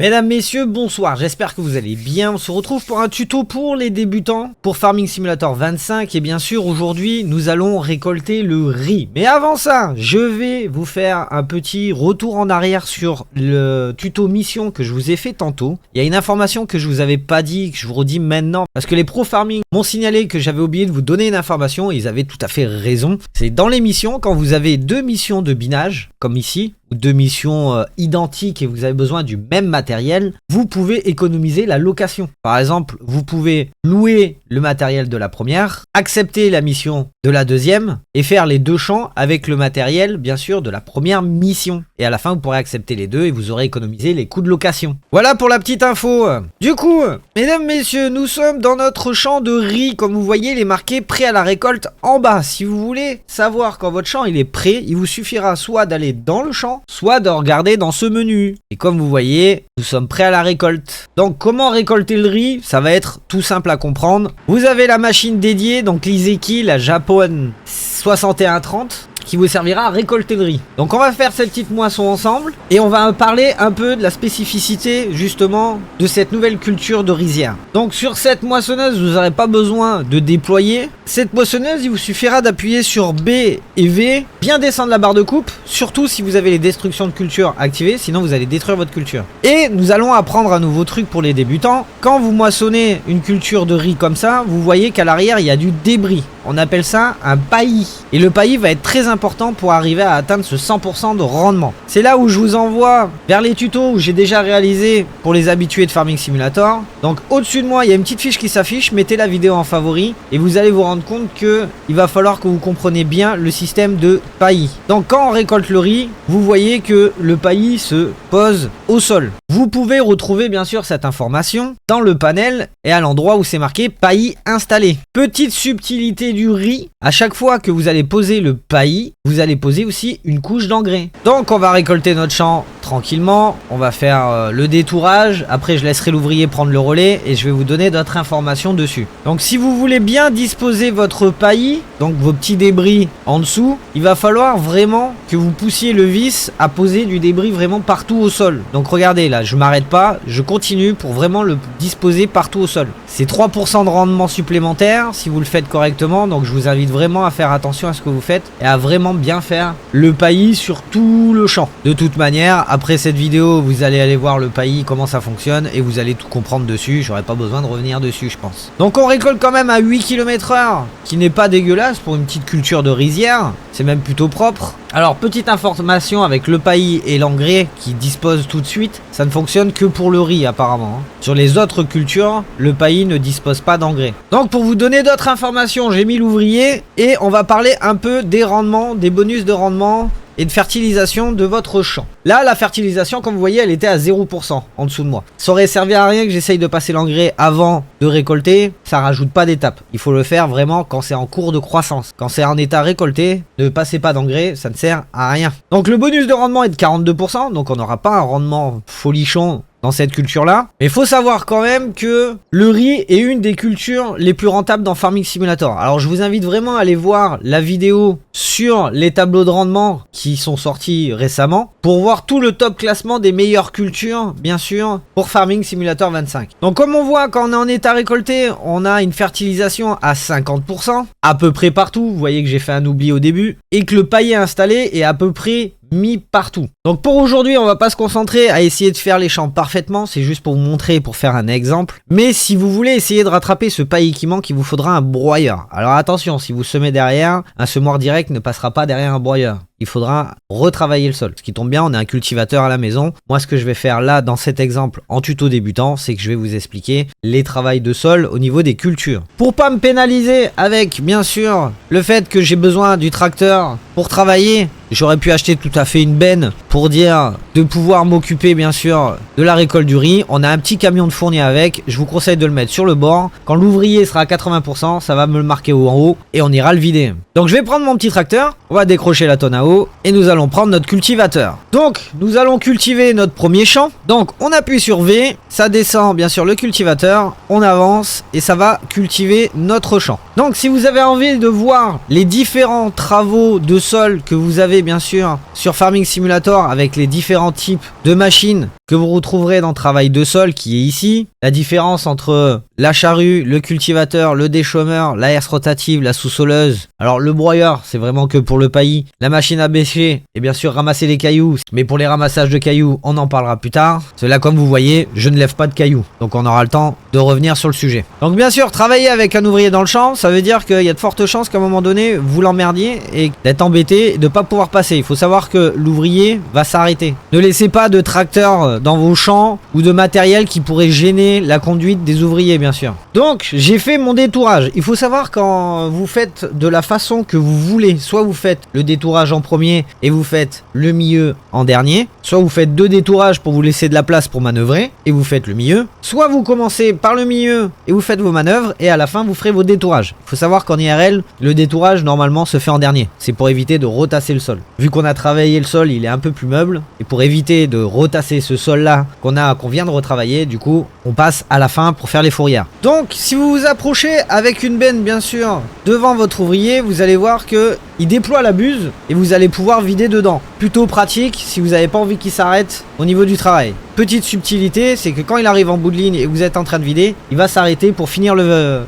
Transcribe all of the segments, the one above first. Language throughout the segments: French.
Mesdames, messieurs, bonsoir, j'espère que vous allez bien. On se retrouve pour un tuto pour les débutants, pour Farming Simulator 25. Et bien sûr, aujourd'hui, nous allons récolter le riz. Mais avant ça, je vais vous faire un petit retour en arrière sur le tuto mission que je vous ai fait tantôt. Il y a une information que je vous avais pas dit, que je vous redis maintenant. Parce que les pro farming m'ont signalé que j'avais oublié de vous donner une information. Et ils avaient tout à fait raison. C'est dans les missions, quand vous avez deux missions de binage, comme ici, ou deux missions identiques et vous avez besoin du même matériel, vous pouvez économiser la location. Par exemple, vous pouvez louer le matériel de la première, accepter la mission de la deuxième et faire les deux champs avec le matériel, bien sûr, de la première mission. Et à la fin, vous pourrez accepter les deux et vous aurez économisé les coûts de location. Voilà pour la petite info. Du coup, mesdames, messieurs, nous sommes dans notre champ de riz. Comme vous voyez, il est marqué prêt à la récolte en bas. Si vous voulez savoir quand votre champ il est prêt, il vous suffira soit d'aller dans le champ, soit de regarder dans ce menu. Et comme vous voyez, nous sommes prêts à la récolte. Donc comment récolter le riz? Ça va être tout simple à comprendre. Vous avez la machine dédiée, donc l'Izeki, la Japon 6130, qui vous servira à récolter le riz. Donc on va faire cette petite moisson ensemble et on va parler un peu de la spécificité justement de cette nouvelle culture de rizière. Donc sur cette moissonneuse, vous n'aurez pas besoin de déployer. Cette moissonneuse, il vous suffira d'appuyer sur B et V, bien descendre la barre de coupe, surtout si vous avez les destructions de culture activées, sinon vous allez détruire votre culture. Et nous allons apprendre un nouveau truc pour les débutants. Quand vous moissonnez une culture de riz comme ça, vous voyez qu'à l'arrière il y a du débris. On appelle ça un paillis. Et le paillis va être très important pour arriver à atteindre ce 100% de rendement. C'est là où je vous envoie vers les tutos où j'ai déjà réalisé pour les habitués de Farming Simulator. Donc au-dessus de moi, il y a une petite fiche qui s'affiche. Mettez la vidéo en favori et vous allez vous rendre compte que il va falloir que vous compreniez bien le système de paillis. Donc quand on récolte le riz, vous voyez que le paillis se pose au sol. Vous pouvez retrouver bien sûr cette information dans le panel et à l'endroit où c'est marqué paillis installé. Petite subtilité du riz, à chaque fois que vous allez poser le paillis, vous allez poser aussi une couche d'engrais. Donc on va récolter notre champ tranquillement, on va faire le détourage, après je laisserai l'ouvrier prendre le relais et je vais vous donner d'autres informations dessus. Donc si vous voulez bien disposer votre paillis, donc vos petits débris en dessous, il va falloir vraiment que vous poussiez le vis à poser du débris vraiment partout au sol. Donc regardez là, je m'arrête pas, je continue pour vraiment le disposer partout au sol. C'est 3% de rendement supplémentaire si vous le faites correctement, donc je vous invite vraiment à faire attention à ce que vous faites et à vraiment bien faire le paillis sur tout le champ. De toute manière, après cette vidéo, vous allez aller voir le paillis, comment ça fonctionne et vous allez tout comprendre dessus. J'aurai pas besoin de revenir dessus, je pense. Donc on récolte quand même à 8 km/h, qui n'est pas dégueulasse pour une petite culture de rizière. C'est même plutôt propre. Alors petite information avec le paillis et l'engrais qui disposent tout de suite, ça ne fonctionne que pour le riz apparemment. Sur les autres cultures, le paillis ne dispose pas d'engrais. Donc pour vous donner d'autres informations, j'ai mis l'ouvrier et on va parler un peu des rendements, des bonus de rendement et de fertilisation de votre champ. Là, la fertilisation, comme vous voyez, elle était à 0% en dessous de moi. Ça aurait servi à rien que j'essaye de passer l'engrais avant de récolter, ça rajoute pas d'étape. Il faut le faire vraiment quand c'est en cours de croissance. Quand c'est en état récolté, ne passez pas d'engrais, ça ne sert à rien. Donc le bonus de rendement est de 42%, donc on n'aura pas un rendement folichon dans cette culture-là. Mais il faut savoir quand même que le riz est une des cultures les plus rentables dans Farming Simulator. Alors je vous invite vraiment à aller voir la vidéo sur les tableaux de rendement qui sont sortis récemment pour voir tout le top classement des meilleures cultures, bien sûr, pour Farming Simulator 25. Donc comme on voit, quand on est en état récolté, on a une fertilisation à 50%, à peu près partout. Vous voyez que j'ai fait un oubli au début. Et que le paillis installé est à peu près mis partout. Donc pour aujourd'hui, on va pas se concentrer à essayer de faire les champs parfaitement, c'est juste pour vous montrer, pour faire un exemple. Mais si vous voulez essayer de rattraper ce paillis qui manque, il vous faudra un broyeur. Alors attention, si vous semez derrière, un semoir direct ne passera pas derrière un broyeur. Il faudra retravailler le sol. Ce qui tombe bien, on a un cultivateur à la maison. Moi, ce que je vais faire là, dans cet exemple, en tuto débutant, c'est que je vais vous expliquer les travails de sol au niveau des cultures. Pour pas me pénaliser avec, bien sûr, le fait que j'ai besoin du tracteur pour travailler, j'aurais pu acheter tout à fait une benne pour dire de pouvoir m'occuper, bien sûr, de la récolte du riz. On a un petit camion de fourni avec. Je vous conseille de le mettre sur le bord. Quand l'ouvrier sera à 80%, ça va me le marquer en haut et on ira le vider. Donc, je vais prendre mon petit tracteur. On va décrocher la tonne à eau et nous allons prendre notre cultivateur. Donc nous allons cultiver notre premier champ. Donc on appuie sur V, ça descend bien sûr le cultivateur, on avance et ça va cultiver notre champ. Donc si vous avez envie de voir les différents travaux de sol que vous avez aller bien sûr sur Farming Simulator avec les différents types de machines que vous retrouverez dans Travail de sol qui est ici. La différence entre la charrue, le cultivateur, le déchômeur, la herse rotative, la sous-soleuse. Alors le broyeur, c'est vraiment que pour le paillis. La machine à bêcher et bien sûr ramasser les cailloux. Mais pour les ramassages de cailloux, on en parlera plus tard. Cela, comme vous voyez, je ne lève pas de cailloux. Donc on aura le temps de revenir sur le sujet. Donc bien sûr, travailler avec un ouvrier dans le champ, ça veut dire qu'il y a de fortes chances qu'à un moment donné, vous l'emmerdiez et d'être embêté et de ne pas pouvoir passer. Il faut savoir que l'ouvrier va s'arrêter. Ne laissez pas de tracteur dans vos champs ou de matériel qui pourrait gêner la conduite des ouvriers, bien sûr. Donc, j'ai fait mon détourage. Il faut savoir quand vous faites de la façon que vous voulez, soit vous faites le détourage en premier et vous faites le milieu en dernier, soit vous faites 2 détourages pour vous laisser de la place pour manœuvrer et vous faites le milieu, soit vous commencez par le milieu et vous faites vos manœuvres et à la fin vous ferez vos détourages. Il faut savoir qu'en IRL, le détourage normalement se fait en dernier. C'est pour éviter de retasser le sol. Vu qu'on a travaillé le sol, il est un peu plus meuble et pour éviter de retasser ce sol là qu'on vient de retravailler, du coup on passe à la fin pour faire les fourrières. Donc si vous vous approchez avec une benne bien sûr devant votre ouvrier, vous allez voir que il déploie la buse et vous allez pouvoir vider dedans. Plutôt pratique si vous n'avez pas envie qu'il s'arrête au niveau du travail. Petite subtilité, c'est que quand il arrive en bout de ligne et vous êtes en train de vider, il va s'arrêter pour finir le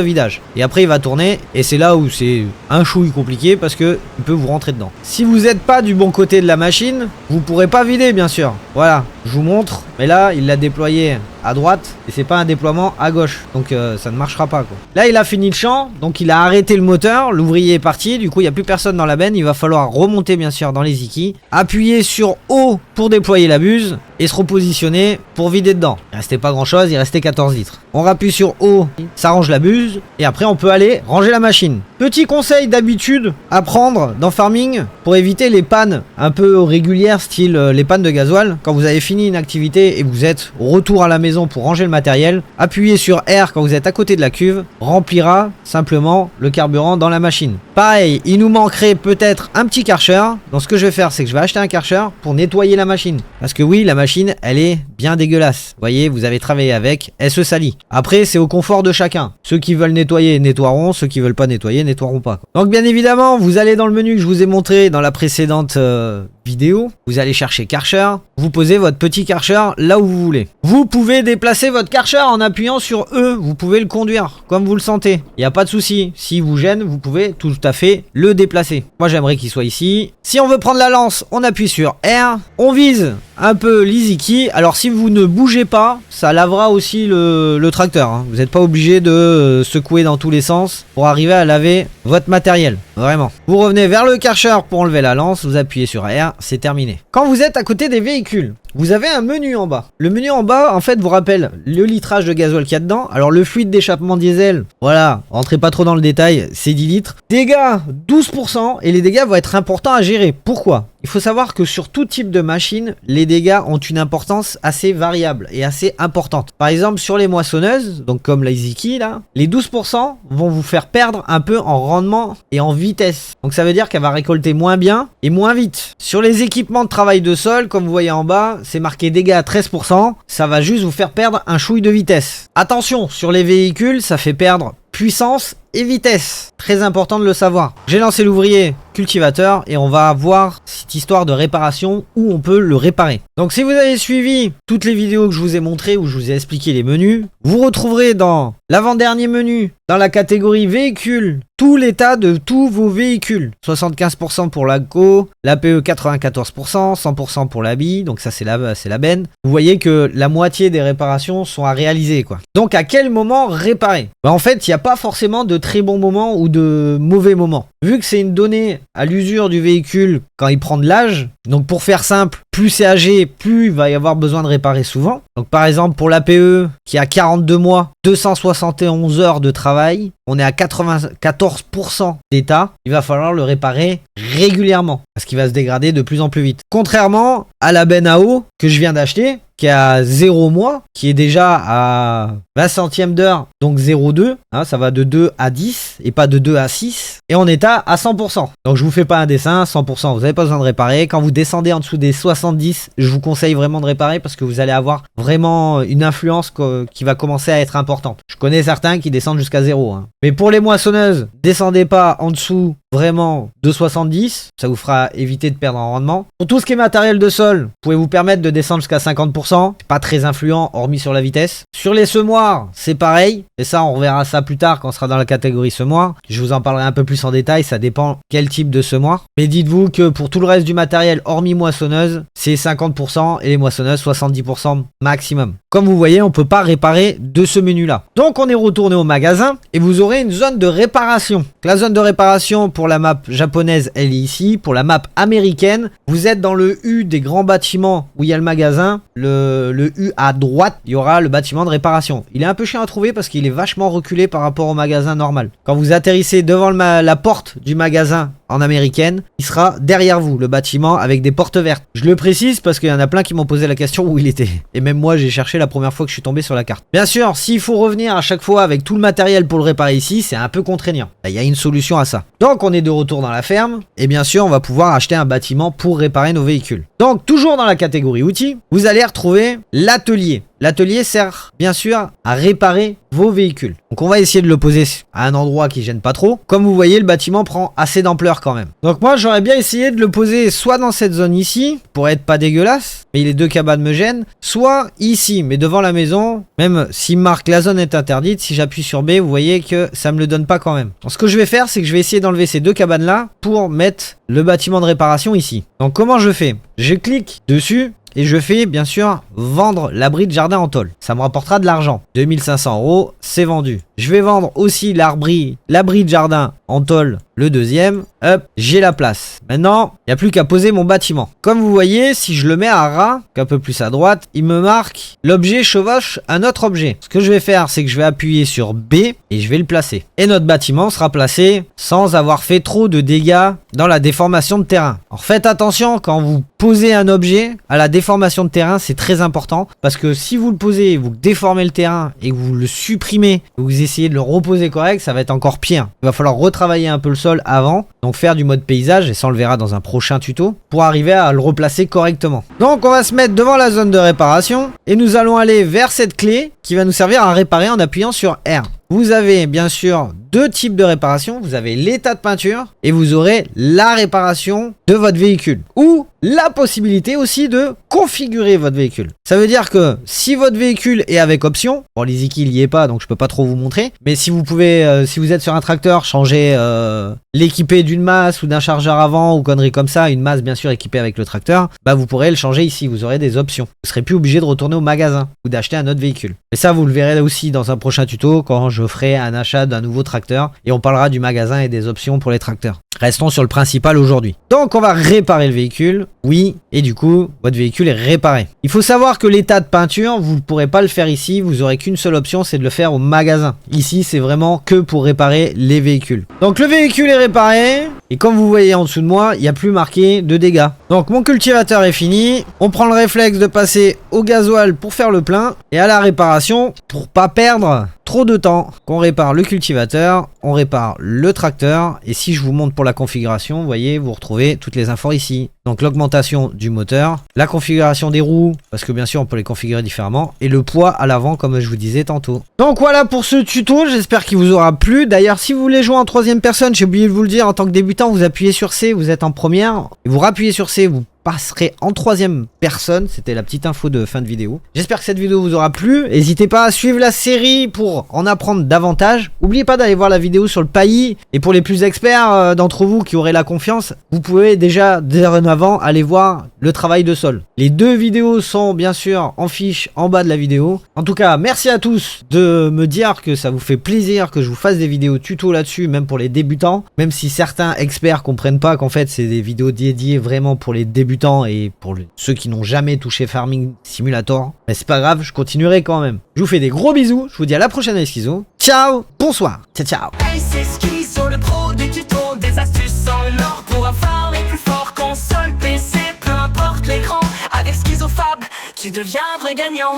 vidage. Et après il va tourner et c'est là où c'est un chouille compliqué parce que il peut vous rentrer dedans. Si vous n'êtes pas du bon côté de la machine, vous pourrez pas vider bien sûr. Voilà, je vous montre. Mais là, il l'a déployé à droite et c'est pas un déploiement à gauche. Donc ça ne marchera pas quoi. Là, il a fini le champ, donc il a arrêté le moteur. L'ouvrier est parti, du coup il n'y a plus personne dans la benne. Il va falloir remonter bien sûr dans les ikis, appuyer sur O pour déployer la buse et se repositionner pour vider dedans. Il restait pas grand chose, il restait 14 litres. On rappuie sur O, ça range la buse et après on peut aller ranger la machine. Petit conseil d'habitude à prendre dans Farming pour éviter les pannes un peu régulières, style les pannes de gasoil. Quand vous avez fini une activité et vous êtes au retour à la maison pour ranger le matériel, appuyez sur R quand vous êtes à côté de la cuve, remplira simplement le carburant dans la machine. Pareil, il nous manquerait peut-être un petit Karcher. Donc ce que je vais faire, c'est que je vais acheter un Karcher pour nettoyer la machine. Parce que oui, la machine, elle est bien dégueulasse. Vous voyez, vous avez travaillé avec, elle se salit. Après, c'est au confort de chacun. Ceux qui veulent nettoyer, nettoieront. Ceux qui veulent pas nettoyer, nettoieront pas. Donc bien évidemment, vous allez dans le menu que je vous ai montré dans la précédente vidéo. Vous allez chercher Karcher. Vous posez votre petit Karcher là où vous voulez. Vous pouvez déplacer votre Karcher en appuyant sur E. Vous pouvez le conduire comme vous le sentez. Il n'y a pas de souci. S'il vous gêne, vous pouvez tout à fait le déplacer. Moi, j'aimerais qu'il soit ici. Si on veut prendre la lance, on appuie sur R. On vise un peu l'Iziki. Alors si vous ne bougez pas, ça lavera aussi le tracteur. Hein. Vous n'êtes pas obligé de secouer dans tous les sens pour arriver à laver votre matériel. Vraiment. Vous revenez vers le Karcher pour enlever la lance. Vous appuyez sur R. C'est terminé. Quand vous êtes à côté des véhicules, vous avez un menu en bas. Le menu en bas, en fait, vous rappelle le litrage de gasoil qu'il y a dedans. Alors, le fluide d'échappement diesel, voilà, rentrez pas trop dans le détail, c'est 10 litres. Dégâts, 12%. Et les dégâts vont être importants à gérer. Pourquoi ? Il faut savoir que sur tout type de machine, les dégâts ont une importance assez variable et assez importante. Par exemple, sur les moissonneuses, donc comme la Iziki là, les 12% vont vous faire perdre un peu en rendement et en vitesse. Donc ça veut dire qu'elle va récolter moins bien et moins vite. Sur les équipements de travail de sol, comme vous voyez en bas, c'est marqué dégâts à 13%. Ça va juste vous faire perdre un chouille de vitesse. Attention, sur les véhicules, ça fait perdre puissance et vitesse. Très important de le savoir. J'ai lancé l'ouvrier cultivateur et on va voir cette histoire de réparation où on peut le réparer. Donc si vous avez suivi toutes les vidéos que je vous ai montrées où je vous ai expliqué les menus, vous retrouverez dans l'avant-dernier menu, dans la catégorie véhicules, tout l'état de tous vos véhicules. 75% pour l'AGCO, l'APE 94%, 100% pour l'habit, donc ça c'est la benne. Vous voyez que la moitié des réparations sont à réaliser quoi. Donc à quel moment réparer ? En fait, il n'y a pas forcément de très bons moments ou de mauvais moments. Vu que c'est une donnée à l'usure du véhicule quand il prend de l'âge, donc pour faire simple, plus c'est âgé, plus il va y avoir besoin de réparer souvent. Donc par exemple pour l'APE qui a 42 mois, 271 heures de travail, on est à 94% d'état, il va falloir le réparer régulièrement parce qu'il va se dégrader de plus en plus vite. Contrairement à la benne à eau que je viens d'acheter, qui a 0 mois, qui est déjà à 20 centièmes d'heure, donc 0,2, hein, ça va de 2 à 10 et pas de 2 à 6, et on est à 100%. Donc je vous fais pas un dessin, 100%, vous n'avez pas besoin de réparer. Quand vous descendez en dessous des 70, je vous conseille vraiment de réparer parce que vous allez avoir vraiment une influence qui va commencer à être importante. Je connais certains qui descendent jusqu'à 0. Hein. Mais pour les moissonneuses, descendez pas en dessous vraiment de 70, ça vous fera éviter de perdre en rendement. Pour tout ce qui est matériel de sol, vous pouvez vous permettre de descendre jusqu'à 50%, c'est pas très influent hormis sur la vitesse. Sur les semoirs, c'est pareil, et ça on reverra ça plus tard quand on sera dans la catégorie semoir. Je vous en parlerai un peu plus en détail, ça dépend quel type de semoir. Mais dites-vous que pour tout le reste du matériel hormis moissonneuse, c'est 50% et les moissonneuses 70% maximum. Comme vous voyez, on peut pas réparer de ce menu là. Donc on est retourné au magasin et vous aurez une zone de réparation. La zone de réparation pour la map japonaise, elle est ici. Pour la map américaine, vous êtes dans le U des grands bâtiments où il y a le magasin. Le U à droite, il y aura le bâtiment de réparation. Il est un peu chiant à trouver parce qu'il est vachement reculé par rapport au magasin normal. Quand vous atterrissez devant la porte du magasin en américaine, il sera derrière vous, le bâtiment avec des portes vertes. Je le précise parce qu'il y en a plein qui m'ont posé la question où il était. Et même moi, j'ai cherché la première fois que je suis tombé sur la carte. Bien sûr, s'il faut revenir à chaque fois avec tout le matériel pour le réparer ici, c'est un peu contraignant. Il y a une solution à ça. Donc, on est de retour dans la ferme. Et bien sûr, on va pouvoir acheter un bâtiment pour réparer nos véhicules. Donc, toujours dans la catégorie outils, vous allez retrouver l'atelier. L'atelier sert bien sûr à réparer vos véhicules. Donc on va essayer de le poser à un endroit qui gêne pas trop. Comme vous voyez, le bâtiment prend assez d'ampleur quand même. Donc moi j'aurais bien essayé de le poser soit dans cette zone ici, pour être pas dégueulasse, mais les deux cabanes me gênent, soit ici, mais devant la maison, même s'il marque la zone est interdite, si j'appuie sur B, vous voyez que ça me le donne pas quand même. Donc ce que je vais faire, c'est que je vais essayer d'enlever ces deux cabanes là pour mettre le bâtiment de réparation ici. Donc comment je fais? Je clique dessus. Et je fais bien sûr vendre l'abri de jardin en tôle. Ça me rapportera de l'argent. 2500 €, c'est vendu. Je vais vendre aussi l'abri de jardin en tôle, le deuxième. Hop, j'ai la place. Maintenant, il n'y a plus qu'à poser mon bâtiment. Comme vous voyez, si je le mets à ras, un peu plus à droite, il me marque l'objet chevauche un autre objet. Ce que je vais faire, c'est que je vais appuyer sur B et je vais le placer. Et notre bâtiment sera placé sans avoir fait trop de dégâts dans la déformation de terrain. Alors faites attention quand vous posez un objet à la déformation de terrain, c'est très important parce que si vous le posez, vous déformez le terrain et que vous le supprimez, vous essayez de le reposer correct, ça va être encore pire. Il va falloir retravailler un peu le sol avant, donc faire du mode paysage, et ça on le verra dans un prochain tuto, pour arriver à le replacer correctement. Donc on va se mettre devant la zone de réparation et nous allons aller vers cette clé qui va nous servir à réparer en appuyant sur R. Vous avez bien sûr deux types de réparation. Vous avez l'état de peinture et vous aurez la réparation de votre véhicule. Ou la possibilité aussi de configurer votre véhicule. Ça veut dire que si votre véhicule est avec option, bon l'EasyKey il y est pas donc je peux pas trop vous montrer, mais si vous pouvez, si vous êtes sur un tracteur, changer l'équiper d'une masse ou d'un chargeur avant ou conneries comme ça, une masse bien sûr équipée avec le tracteur, bah vous pourrez le changer ici, vous aurez des options. Vous serez plus obligé de retourner au magasin ou d'acheter un autre véhicule. Mais ça vous le verrez aussi dans un prochain tuto quand je ferai un achat d'un nouveau tracteur et on parlera du magasin et des options pour les tracteurs. Restons sur le principal aujourd'hui. Donc on va réparer le véhicule, oui, et du coup votre véhicule est réparé. Il faut savoir que l'état de peinture, vous ne pourrez pas le faire ici, vous aurez qu'une seule option, c'est de le faire au magasin. Ici c'est vraiment que pour réparer les véhicules. Donc le véhicule est réparé, et comme vous voyez en dessous de moi, il n'y a plus marqué de dégâts. Donc mon cultivateur est fini, on prend le réflexe de passer au gasoil pour faire le plein, et à la réparation, pour pas perdre trop de temps, qu'on répare le cultivateur, on répare le tracteur, et si je vous montre pour la configuration, vous voyez, vous retrouvez toutes les infos ici. Donc l'augmentation du moteur, la configuration des roues, parce que bien sûr on peut les configurer différemment, et le poids à l'avant comme je vous disais tantôt. Donc voilà pour ce tuto, j'espère qu'il vous aura plu. D'ailleurs si vous voulez jouer en troisième personne, j'ai oublié de vous le dire, en tant que débutant vous appuyez sur C, vous êtes en première, et vous rappuyez sur C, vous passerez en troisième personne. C'était la petite info de fin de vidéo. J'espère que cette vidéo vous aura plu. N'hésitez pas à suivre la série pour en apprendre davantage. N'oubliez pas d'aller voir la vidéo sur le paillis. Et pour les plus experts d'entre vous qui auraient la confiance, vous pouvez déjà dorénavant aller voir le travail de sol. Les deux vidéos sont bien sûr en fiche en bas de la vidéo. En tout cas, merci à tous de me dire que ça vous fait plaisir que je vous fasse des vidéos tuto là-dessus, même pour les débutants. Même si certains experts comprennent pas qu'en fait c'est des vidéos dédiées vraiment pour les débutants et pour ceux qui n'ont jamais touché Farming Simulator. Mais c'est pas grave, je continuerai quand même. Je vous fais des gros bisous, je vous dis à la prochaine avec Schizo. Ciao, bonsoir, ciao ciao. Hey, c'est Schizo, le pro du tuto, des astuces sans l'or pour un phare les plus forts, console, PC, peu importe l'écran. Avec Schizofab, tu deviens un vrai gagnant.